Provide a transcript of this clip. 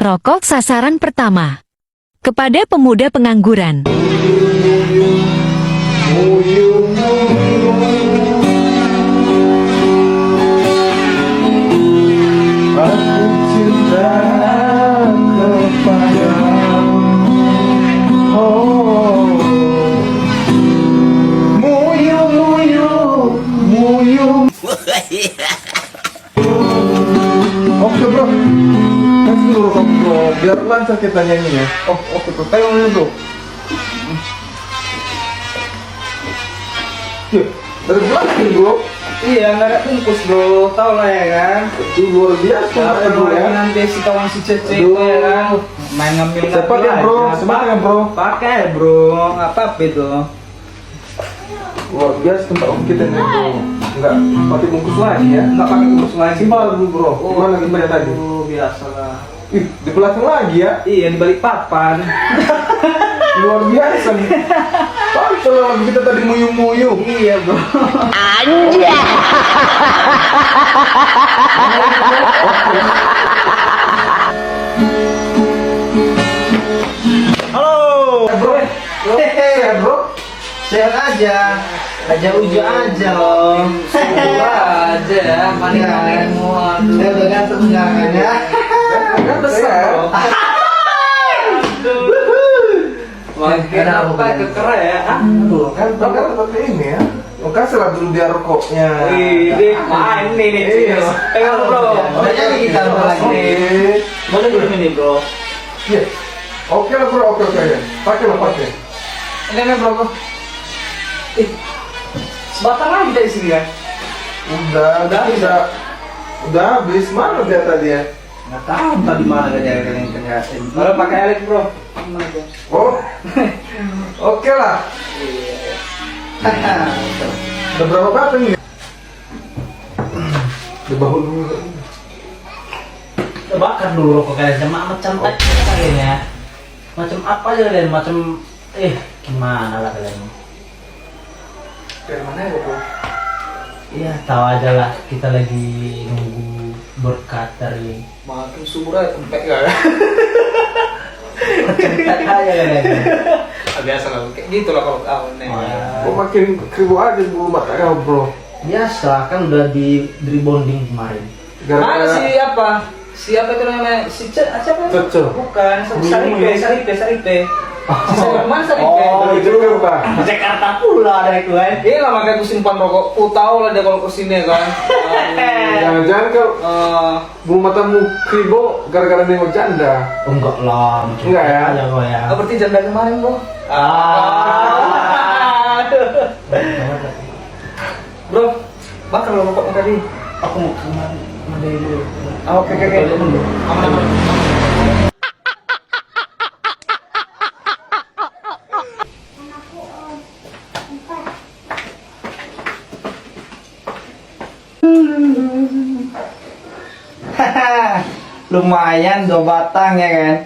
Rokok sasaran pertama. Kepada pemuda pengangguran. Aku cinta kepadamu. Oh, muyu muyu muyu. Oke bro, kasih dulu rokok bro, biar lancar kita nyanyinya. Oh oke bro, tayang dulu bro. Yuk, dari belakang bro. Iya, nggak ada bungkus bro, tau lah ya kan. Itu luar biasa Apa bro ya. nanti si kawan si Cece itu ya kan, main ngambil Cepat ya bro, semangat ya bro. Pakai bro, nggak apa-apa itu. Luar biasa tempat om kita nih bro. Enggak pakai bungkus lagi ya. Nggak pakai bungkus lagi. Simbal dulu bro. Gimana gimana tadi? Biasa lah. Ih, di belakang lagi ya. Iya, di balik papan. Luar biasa nih. Pantul lagu kita tadi muyu-muyu. Iya bro. Halo, bro. Sehat bro. Sehat aja. Aja uju aja loh. Aja ya, maning-maningmu. Dia udah ganteng sekarang ya. Kan besar. Makin apa keker ya? Tuh kan seperti ini ya. Kasih lah dulu dia rokoknya. Ini main nih. Iya. Pegang bro. Udah jadi kita bro lagi nih. Boleh minum ini bro. Iya. Oke lah bro, oke ya. Pakai lah pakai. Ini bro. Sebatang lagi dari sini kan? Udah habis mana dia tadi ya? Nggak tahu tadi mana kalian kerjain. Kalau pakai elit bro. Oh, oke lah. Udah berapa batang ini? Di bahu dulu. Bakar dulu rokok kalian macam apa kalian ya? Macam apa aja kalian? Macam gimana lah kalian? Dari mana ya bro? Iya tahu aja lah, kita lagi nunggu berkat dari Makin subur aja empek gak ya? berkat aja kalian. Biasa lah, kayak gitu lah kalau kawan nih. Oh, ya. Kok makin kribo aja bulu mata kau bro? Biasa kan udah di bonding kemarin. Mana siapa? Siapa itu namanya? Siapa? Cece. Bukan, Saripe. Mana Saripe? Oh itu apa? Di Jakarta pula ada itu kan. Iya lah makanya aku simpan rokok. Ku tahu lah dia kalau kesini kan. Jangan-jangan kau bulu matamu kribo gara-gara nengok janda? Oh, enggak lah, macam Enggak ya? aja kok ya. Berarti janda kemarin bro. Bro, bakar lo rokoknya tadi. Aku mau kemana? Dulu. Oke. Aman. Lumayan 2 batang ya kan.